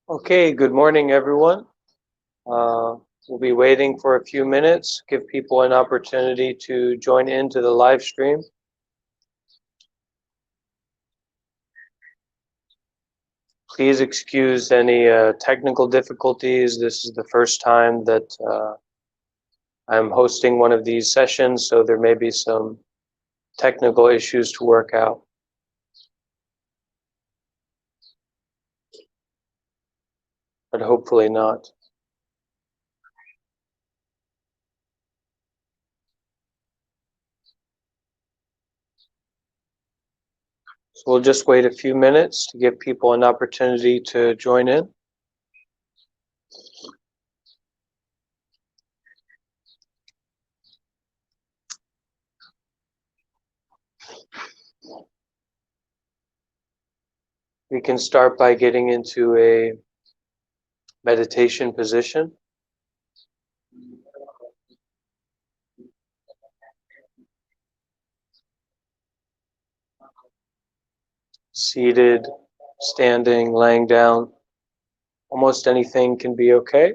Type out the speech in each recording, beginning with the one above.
Okay, good morning, everyone. We'll be waiting for a few minutes, give people an opportunity to join into the live stream. Please excuse any technical difficulties. This is the first time that I'm hosting one of these sessions, so there may be some technical issues to work out. But hopefully not. So we'll just wait a few minutes to give people an opportunity to join in. We can start by getting into a meditation position. Seated, standing, laying down, almost anything can be okay.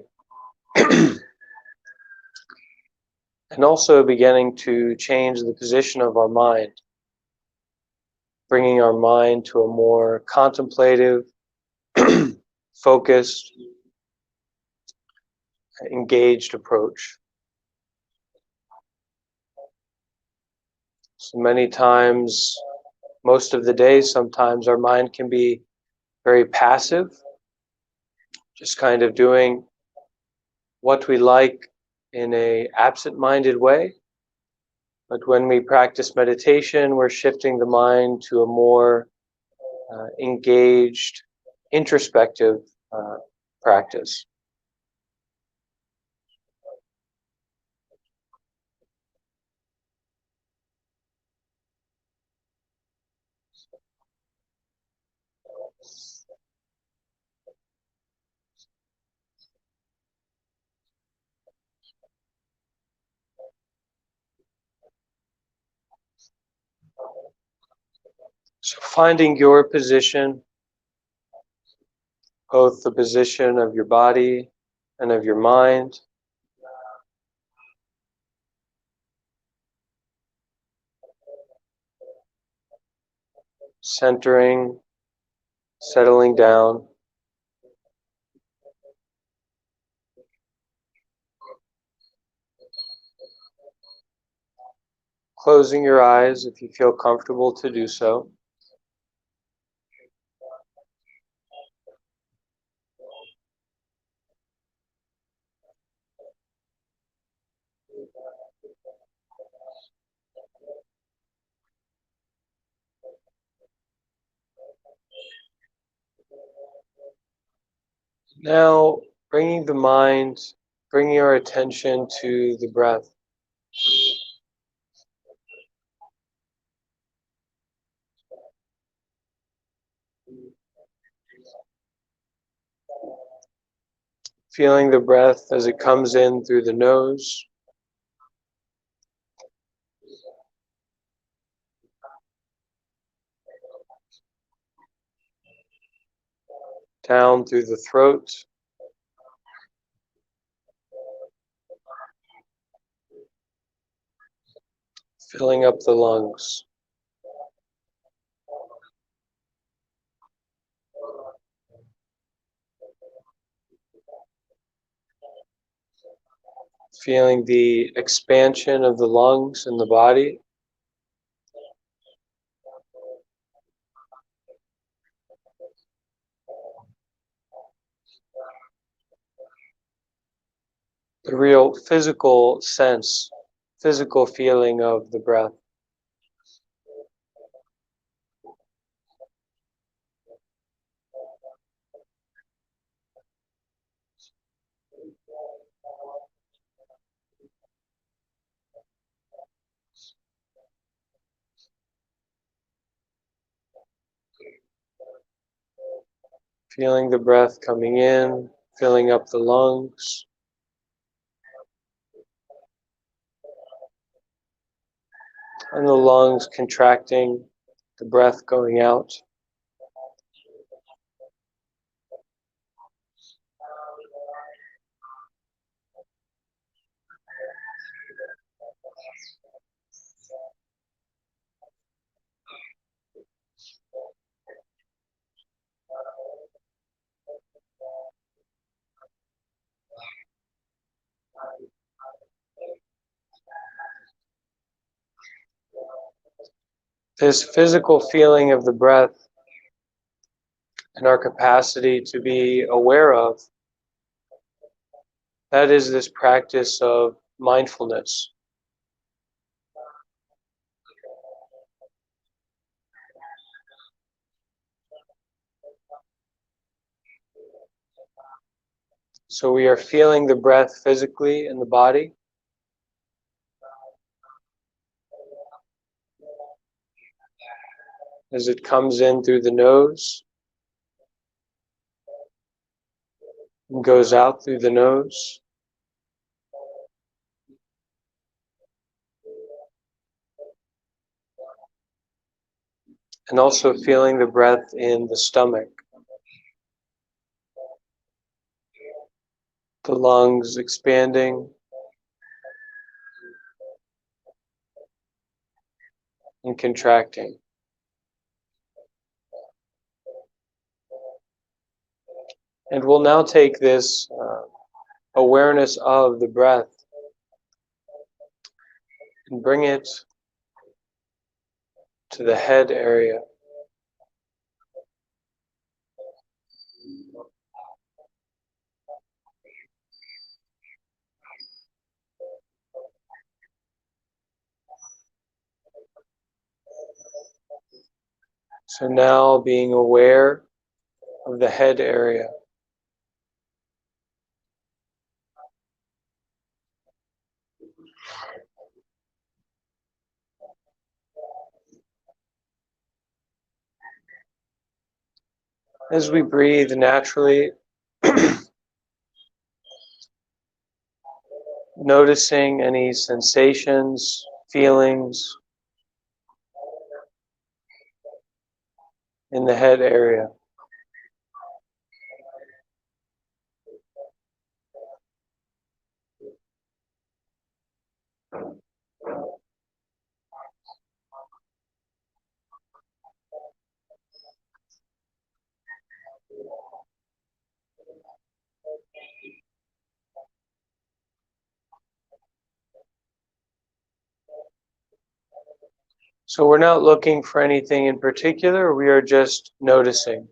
And also beginning to change the position of our mind, bringing our mind to a more contemplative, focused, engaged approach. So many times, most of the day, sometimes our mind can be very passive, just kind of doing what we like in an absent-minded way. But when we practice meditation, we're shifting the mind to a more engaged, introspective practice. So finding your position, both the position of your body and of your mind. Centering, settling down. Closing your eyes if you feel comfortable to do so. Now, bringing our attention to the breath. Feeling the breath as it comes in through the nose. Down through the throat. Filling up the lungs. Feeling the expansion of the lungs and the body. The real physical sense, physical feeling of the breath. Feeling the breath coming in, filling up the lungs. and the lungs contracting, the breath going out. This physical feeling of the breath and our capacity to be aware of, that is this practice of mindfulness. So we are feeling the breath physically in the body. As it comes in through the nose and goes out through the nose. And also feeling the breath in the stomach. The lungs expanding and contracting. And we'll now take this awareness of the breath and bring it to the head area. So now being aware of the head area. As we breathe naturally, noticing any sensations, feelings in the head area. So we're not looking for anything in particular, we are just noticing,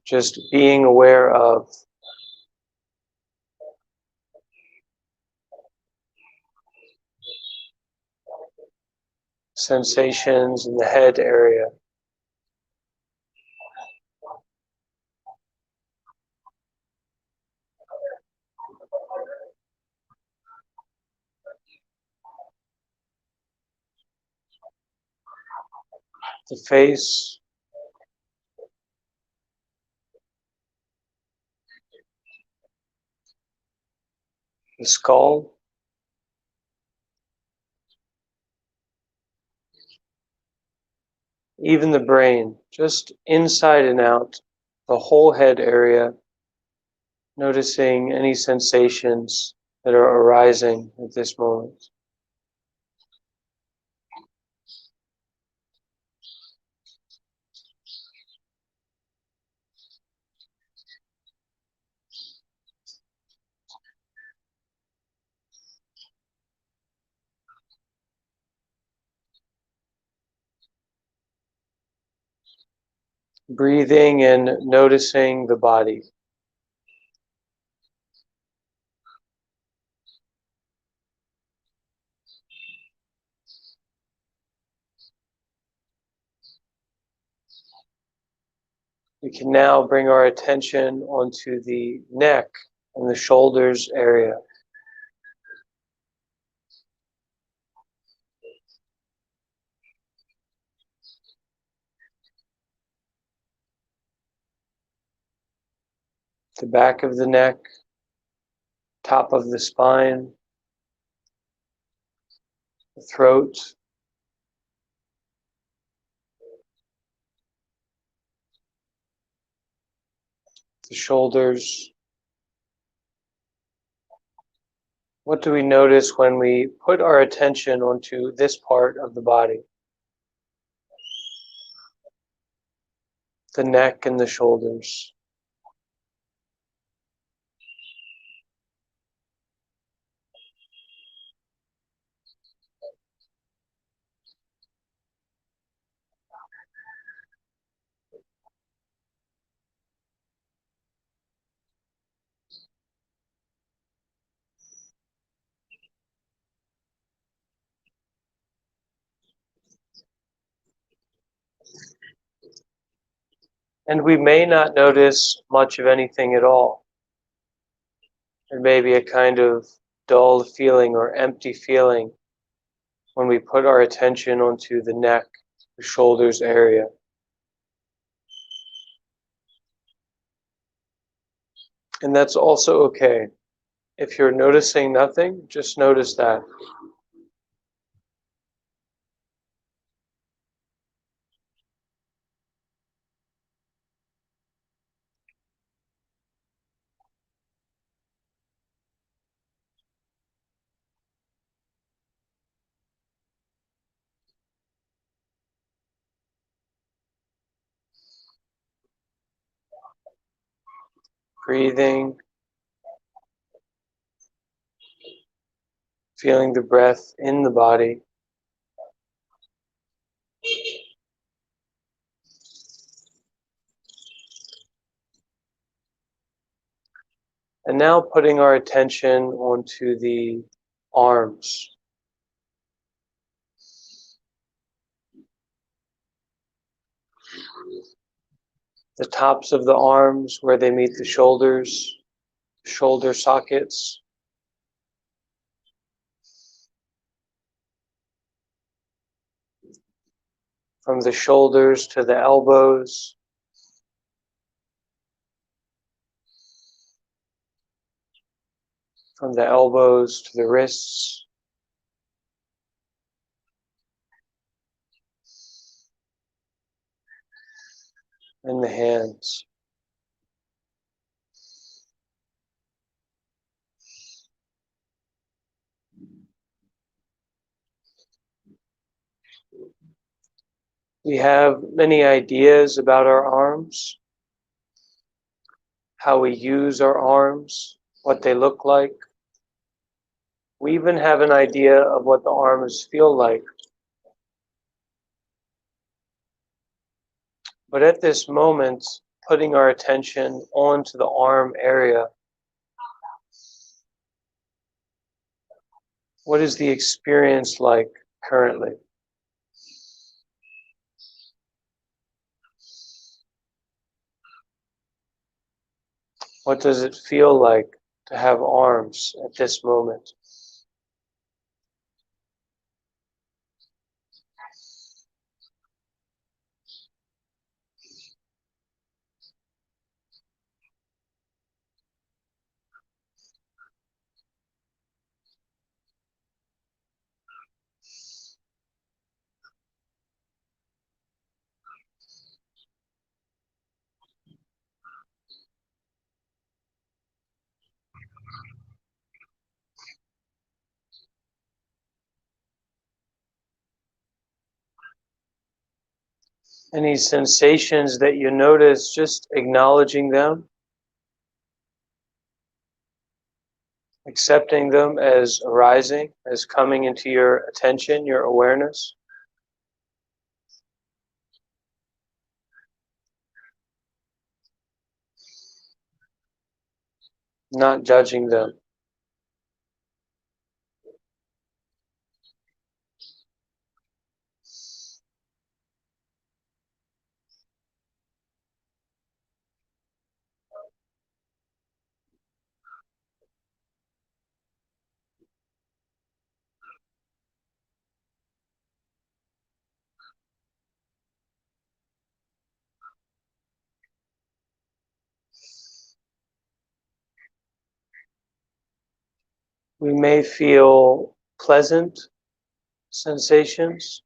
just being aware of. Sensations in the head area. The face, the skull, even the brain, just inside and out, the whole head area, noticing any sensations that are arising at this moment. Breathing and noticing the body. We can now bring our attention onto the neck and the shoulders area. The back of the neck, top of the spine, the throat, the shoulders. What do we notice when we put our attention onto this part of the body? The neck and the shoulders. And we may not notice much of anything at all. There may be a kind of dull feeling or empty feeling when we put our attention onto the neck, the shoulders area. And that's also okay. If you're noticing nothing, just notice that. Breathing, feeling the breath in the body. And now putting our attention onto the arms. The tops of the arms where they meet the shoulders, shoulder sockets. From the shoulders to the elbows. From the elbows to the wrists. And the hands. We have many ideas about our arms, how we use our arms, what they look like. We even have an idea of what the arms feel like. But at this moment, putting our attention onto the arm area, what is the experience like currently? What does it feel like to have arms at this moment? Any sensations that you notice, just acknowledging them, accepting them as arising, as coming into your attention, your awareness. Not judging them. We may feel pleasant sensations.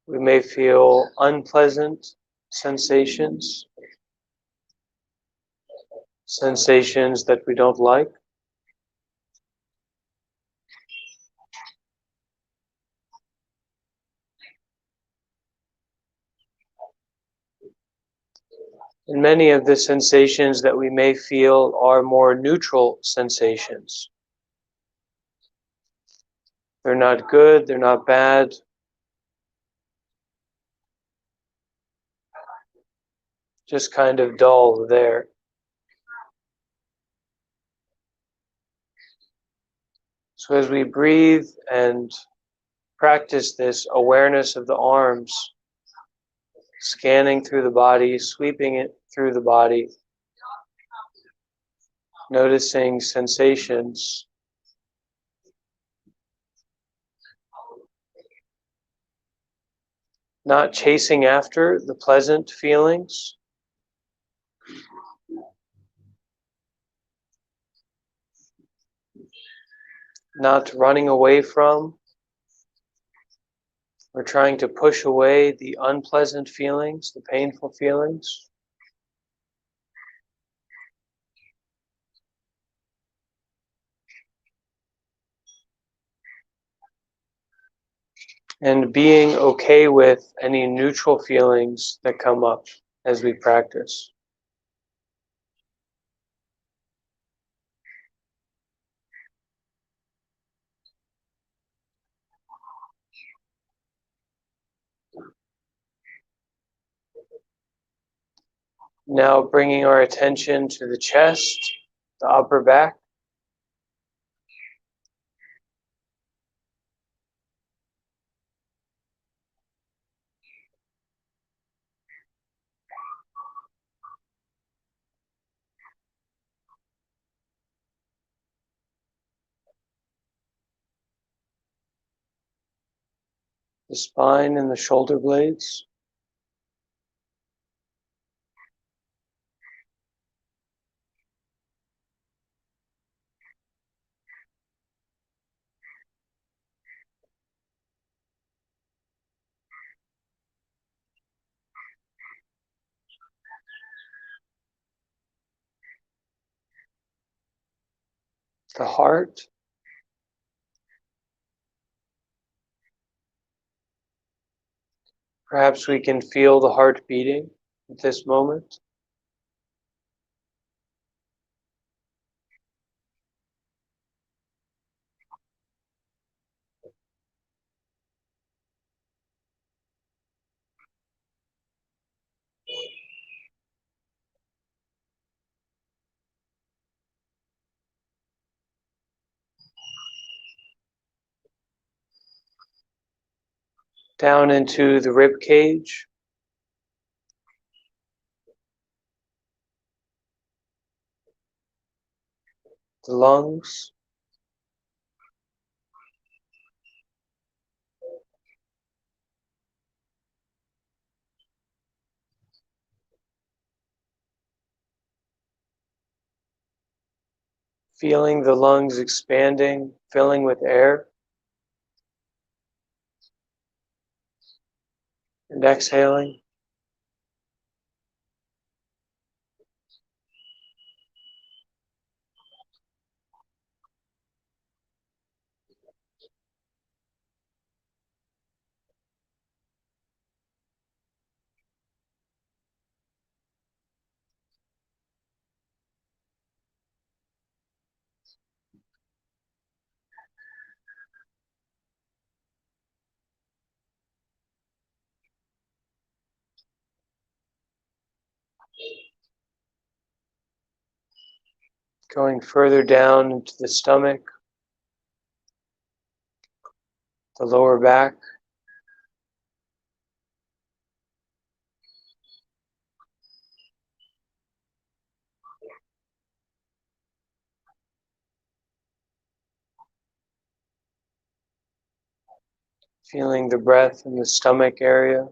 We may feel unpleasant sensations, sensations that we don't like. And many of the sensations that we may feel are more neutral sensations. They're not good, they're not bad. Just kind of dull there. So as we breathe and practice this awareness of the arms, scanning through the body, sweeping it through the body, noticing sensations, not chasing after the pleasant feelings, not running away from or trying to push away the unpleasant feelings, the painful feelings. And being okay with any neutral feelings that come up as we practice. Now bringing our attention to the chest, the upper back. The spine and the shoulder blades. The heart. Perhaps we can feel the heart beating at this moment. Down into the rib cage. The lungs. Feeling the lungs expanding, filling with air. And exhaling. Going further down into the stomach, the lower back. Feeling the breath in the stomach area.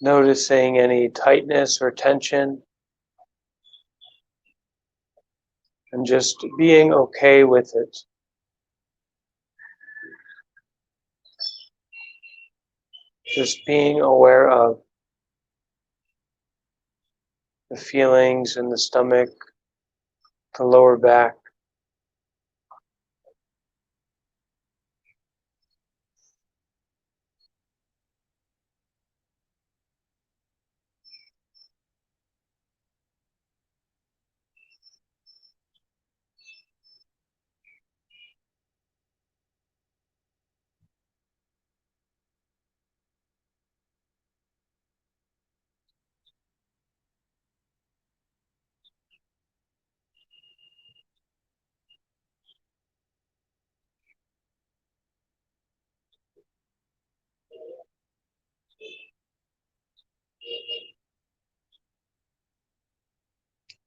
noticing any tightness or tension, and just being okay with it. Just being aware of the feelings in the stomach, the lower back.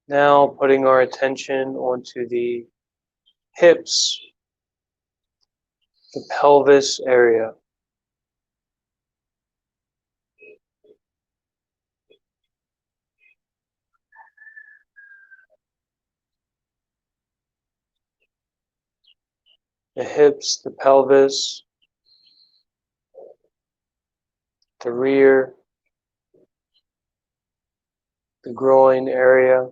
Now putting our attention onto the hips, the pelvis area. The hips, the pelvis, the rear, the groin area.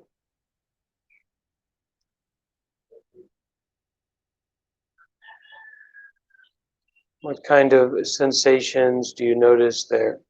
What kind of sensations do you notice there?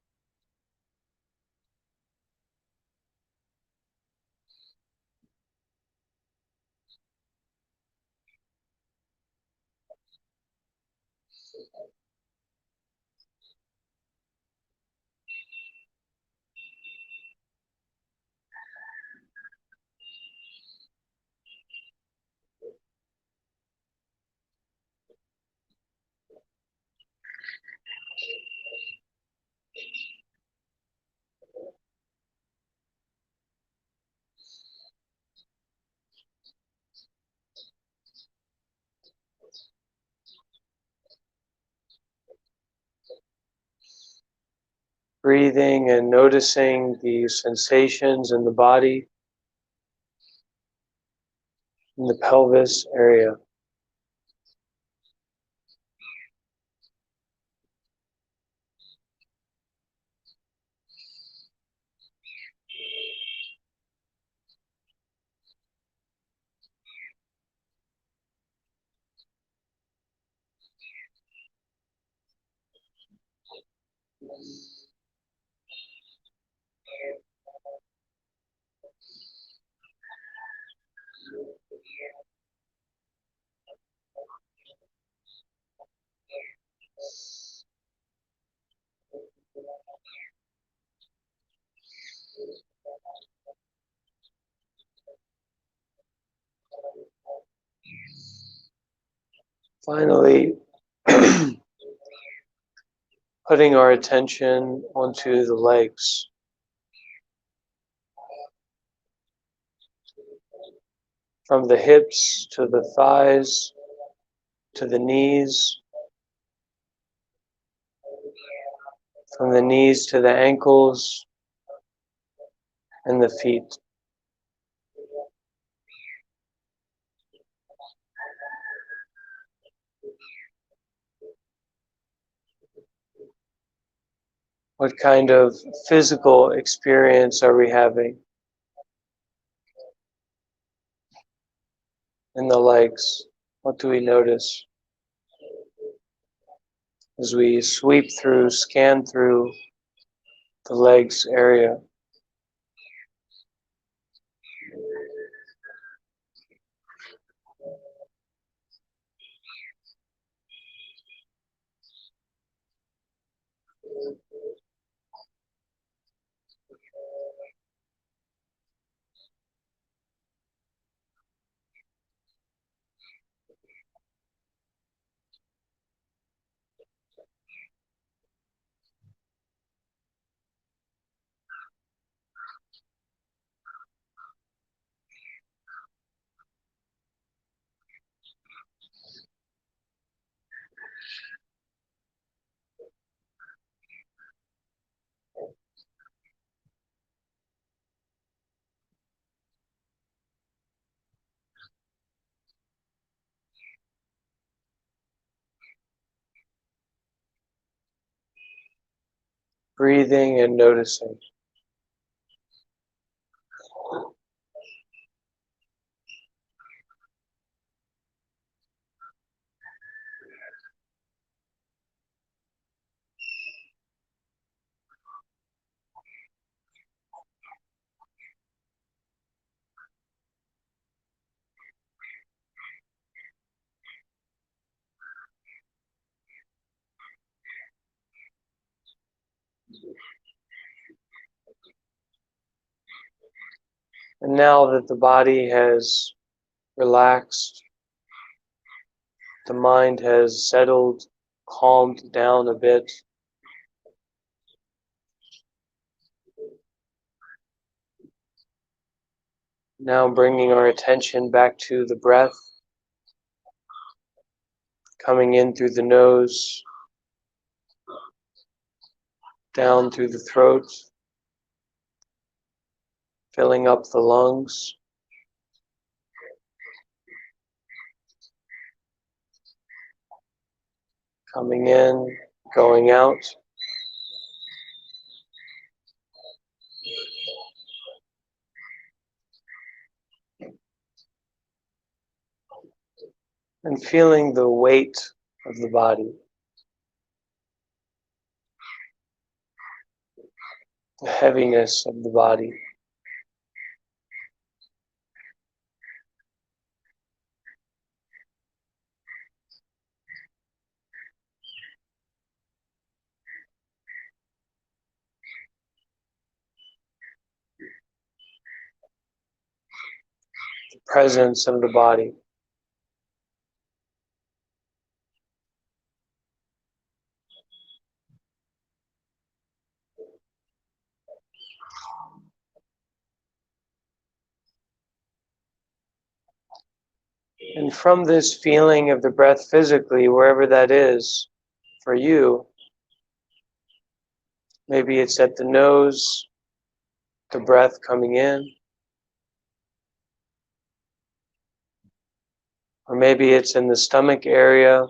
Breathing and noticing the sensations in the body, in the pelvis area. Finally, putting our attention onto the legs. From the hips to the thighs, to the knees, from the knees to the ankles and the feet. What kind of physical experience are we having in the legs? What do we notice as we sweep through, scan through the legs area? breathing and noticing. And now that the body has relaxed, the mind has settled, calmed down a bit, now bringing our attention back to the breath, coming in through the nose, down through the throat, filling up the lungs, coming in, going out. And feeling the weight of the body, the heaviness of the body. The presence of the body. And from this feeling of the breath physically, wherever that is for you, maybe it's at the nose, the breath coming in, or maybe it's in the stomach area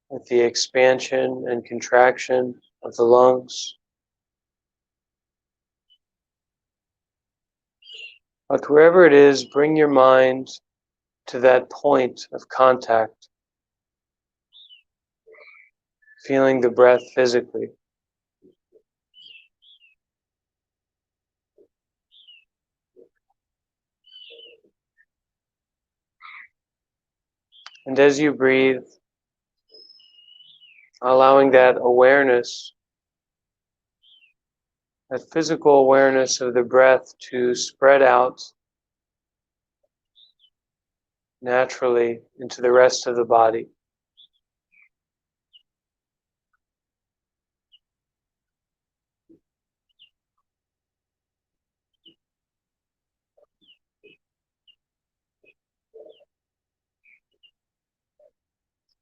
with the expansion and contraction of the lungs. But wherever it is, bring your mind to that point of contact, feeling the breath physically. And as you breathe, allowing that awareness, that physical awareness of the breath to spread out naturally into the rest of the body.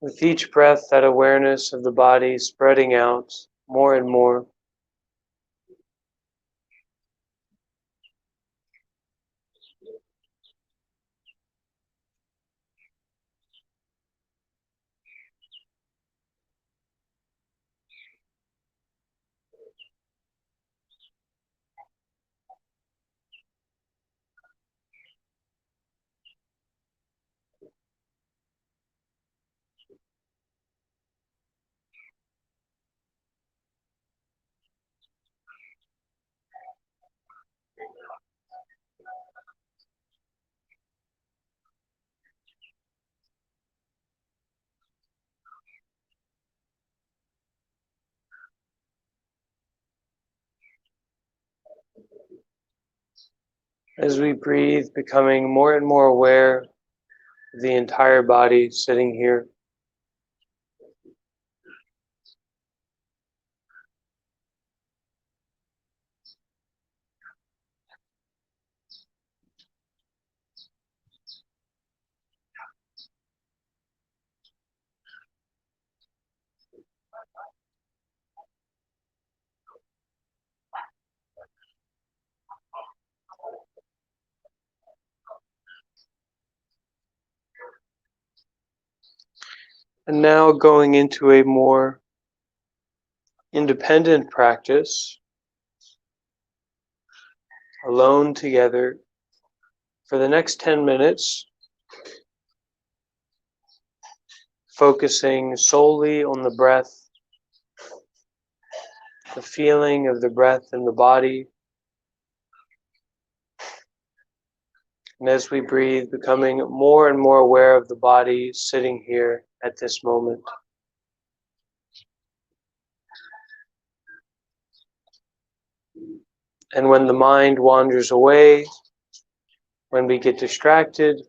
With each breath, that awareness of the body spreading out more and more. As we breathe, becoming more and more aware of the entire body sitting here. And now going into a more independent practice, alone together, for the next 10 minutes, focusing solely on the breath, the feeling of the breath in the body, and as we breathe, becoming more and more aware of the body sitting here at this moment. And when the mind wanders away, when we get distracted,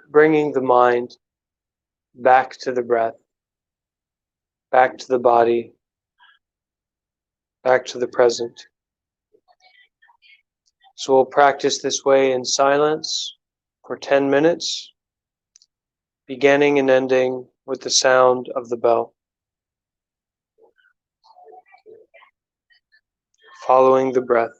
bringing the mind back to the breath, back to the body, back to the present. So we'll practice this way in silence for 10 minutes, beginning and ending with the sound of the bell. Following the breath.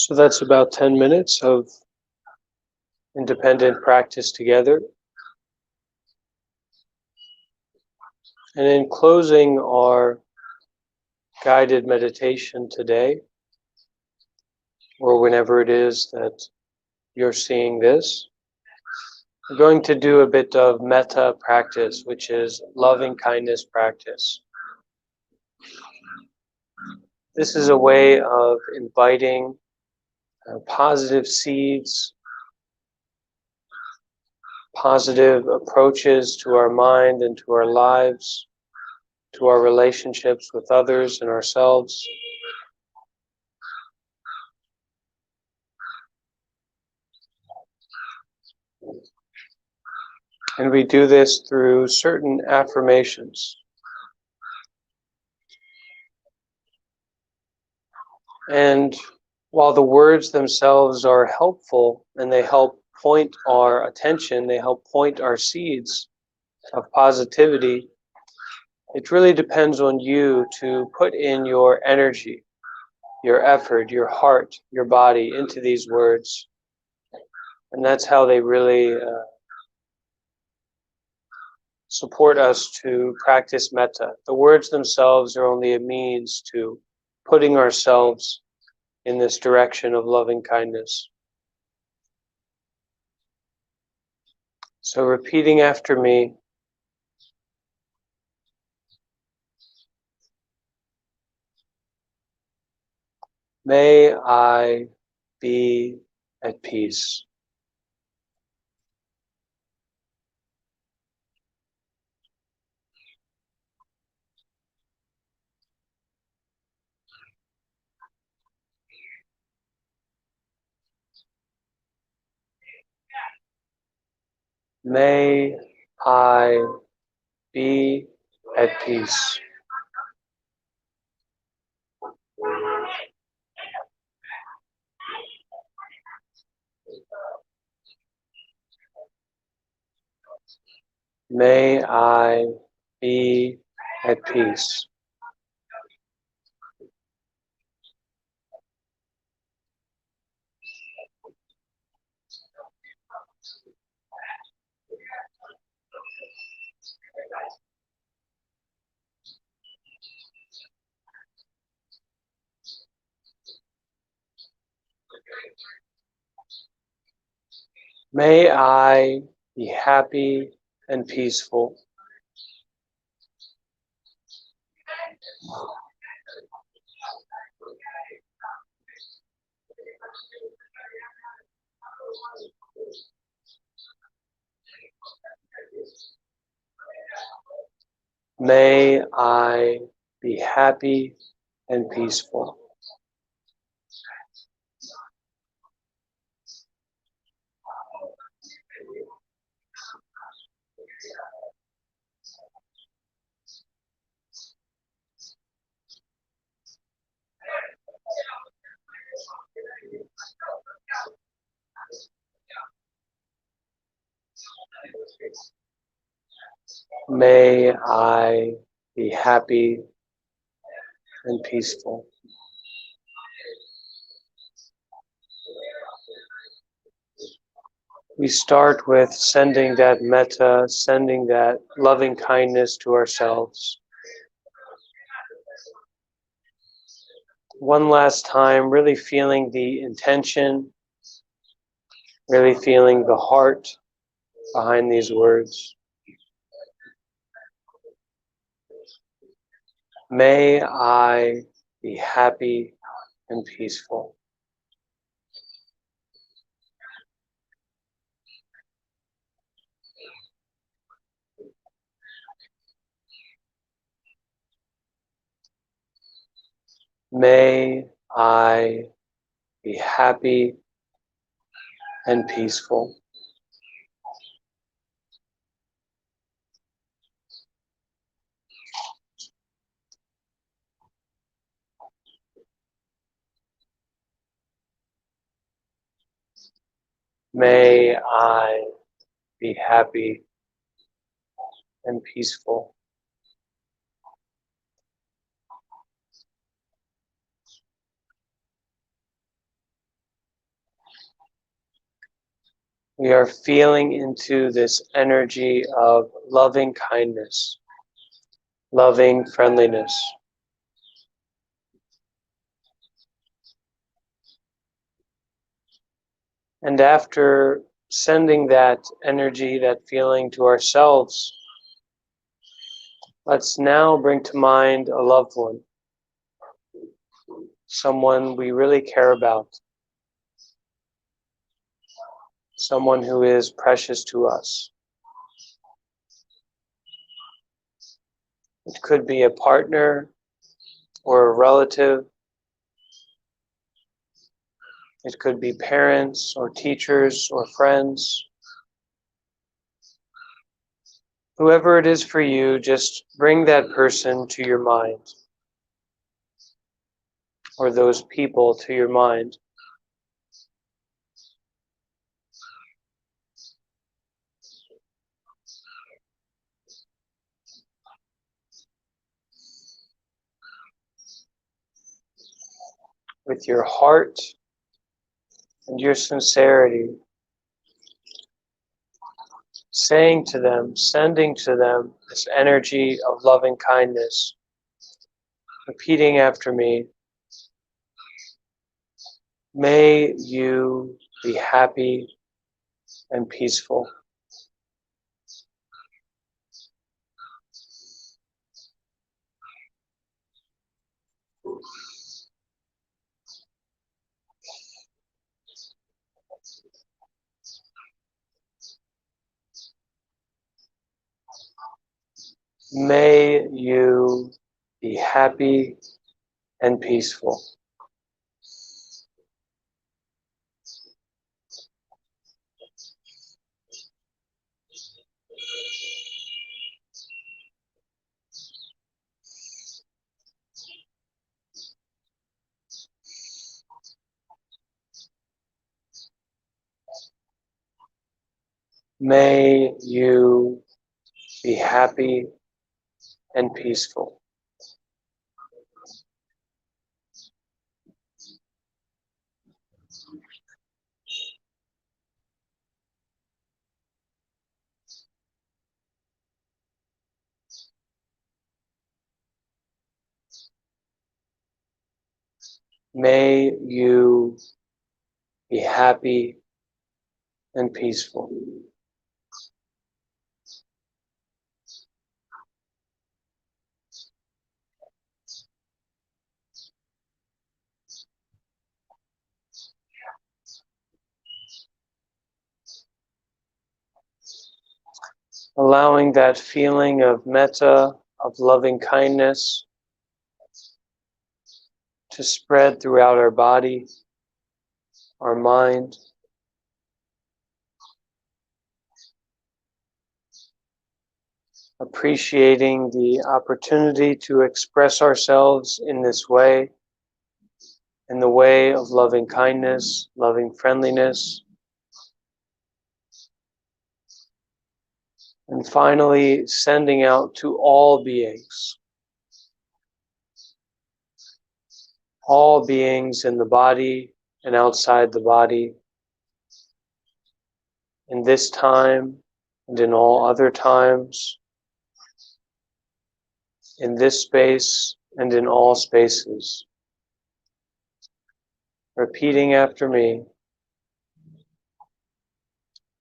So that's about 10 minutes of independent practice together. And in closing our guided meditation today, or whenever it is that you're seeing this, we're going to do a bit of metta practice, which is loving kindness practice. This is a way of inviting positive seeds, positive approaches to our mind and to our lives, to our relationships with others and ourselves. And we do this through certain affirmations. And while the words themselves are helpful and they help point our attention, they help point our seeds of positivity, it really depends on you to put in your energy, your effort, your heart, your body into these words. And that's how they really support us to practice metta. The words themselves are only a means to putting ourselves in this direction of loving kindness. So repeating after me. May I be at peace. May I be at peace. May I be at peace. May I be happy and peaceful. May I be happy and peaceful. May I be happy and peaceful. We start with sending that metta, sending that loving kindness to ourselves. One last time, really feeling the intention, really feeling the heart behind these words. May I be happy and peaceful. May I be happy and peaceful. May I be happy and peaceful. We are feeling into this energy of loving kindness, loving friendliness. And after sending that energy, that feeling to ourselves, let's now bring to mind a loved one, someone we really care about, someone who is precious to us. It could be a partner or a relative. It could be parents or teachers or friends. Whoever it is for you, just bring that person to your mind, or those people to your mind. With your heart and your sincerity, saying to them, sending to them this energy of loving kindness, repeating after me, may you be happy and peaceful. May you be happy and peaceful. May you be happy and peaceful. May you be happy and peaceful. Allowing that feeling of metta, of loving kindness, to spread throughout our body, our mind. Appreciating the opportunity to express ourselves in this way, in the way of loving kindness, loving friendliness. And finally, sending out to all beings in the body and outside the body, in this time and in all other times, in this space and in all spaces. Repeating after me,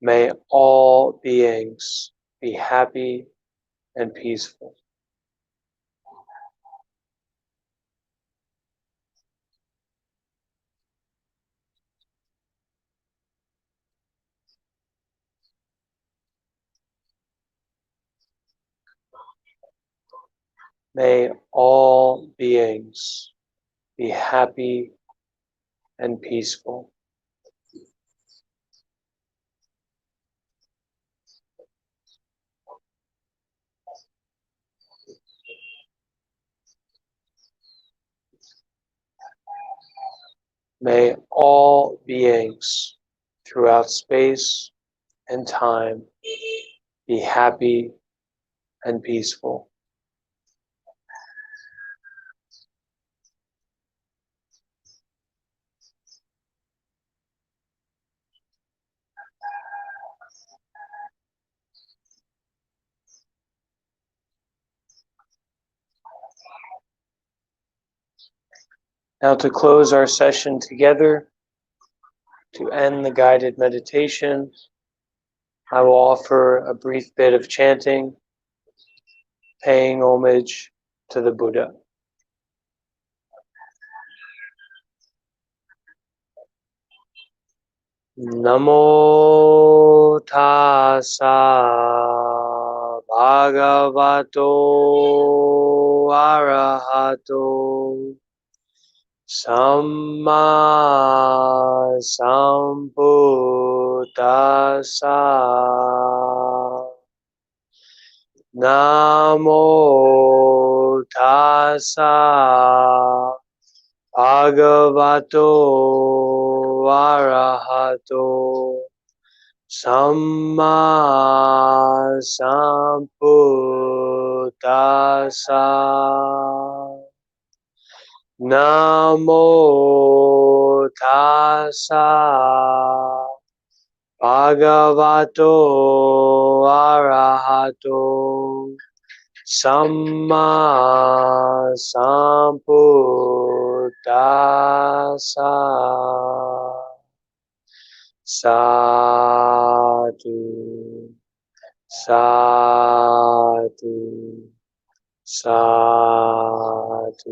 may all beings be happy and peaceful. May all beings be happy and peaceful. May all beings throughout space and time be happy and peaceful. Now, to close our session together, to end the guided meditation, I will offer a brief bit of chanting, paying homage to the Buddha. Namo tassa bhagavato arahato samma sambuddhassa. Namo tassa bhagavato arahato samma sambuddhassa. Namo tassa bhagavato arahato samma sambuddhassa. Sadhu, sadhu, sadhu.